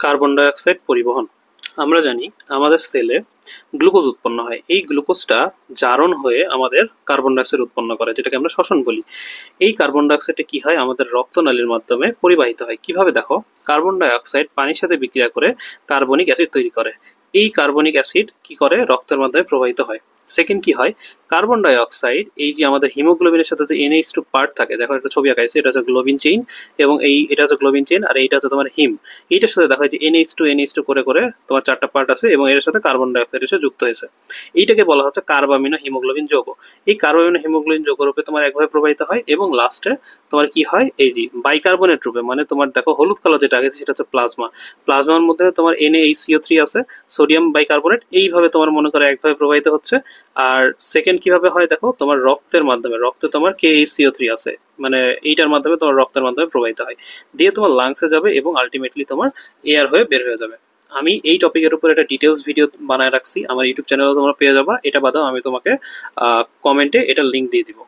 Carbon dioxide পরিবহন। আমরা জানি আমাদের সেলে গ্লুকোজ উৎপন্ন হয়, এই গ্লুকোজটা জারণ হয়ে আমাদের কার্বন ডাইঅক্সাইড উৎপন্ন করে, যেটাকে আমরা শ্বসন বলি। এই কার্বন ডাইঅক্সাইডটা কি হয়, আমাদের রক্তনালীর মাধ্যমে পরিবাহিত হয়। কিভাবে দেখো, কার্বন ডাইঅক্সাইড পানির সাথে বিক্রিয়া করে কার্বনিক অ্যাসিড তৈরি করে। এই কার্বনিক অ্যাসিড কি করে, রক্তের মাধ্যমে প্রবাহিত হয়। সেকেন্ড কি হয়, কার্বন ডাইঅক্সাইড এই যে আমাদের হিমোগ্লোবিনের সাথে যে NH2 পার্ট থাকে, দেখো একটা ছবি আঁকা আছে, এটা হচ্ছে গ্লোবিন চেইন, এবং এটা হচ্ছে গ্লোবিন চেইন, আর এইটা হচ্ছে তোমার হিম। এইটার সাথে দেখা যায় যে NH2 করে করে তোমার 4টা পার্ট আছে, এবং এর সাথে কার্বন ডাইঅক্সাইড এসে যুক্ত হয়েছে। এইটাকে বলা হচ্ছে কার্বামিনো হিমোগ্লোবিন যৌগ। এই কার্বামিনো হিমোগ্লোবিন যৌগ রূপে তোমার একভাবে প্রবাহিত হয়, এবং লাস্টে তোমার কি হয়, এই যে বাইকার্বনেট রূপে, মানে তোমার দেখো হলুদ কালার যেটা আগে সেটা হচ্ছে প্লাজমা। প্লাজমার মধ্যে তোমার NaHCO3 আছে, সোডিয়াম বাইকার্বনেট, এইভাবে তোমার মনে করো একভাবে প্রবাহিত হচ্ছে। আর সেকেন্ড কিভাবে হয় দেখো, তোমার রক্তের মাধ্যমে, রক্তে তোমার KHCO3 আছে, মানে এইটার মাধ্যমে তোমার রক্তের মাধ্যমে প্রবাহিত হয়, দিয়ে তোমার লাংসে যাবে, এবং আলটিমেটলি তোমার এয়ার হয়ে বের হয়ে যাবে। আমি এই টপিকের উপর একটা ডিটেলস ভিডিও বানায় রাখছি, আমার ইউটিউব চ্যানেলে তোমরা পেয়ে যাবা। এটা বাদেও আমি তোমাকে কমেন্টে এটার লিঙ্ক দিয়ে দিব।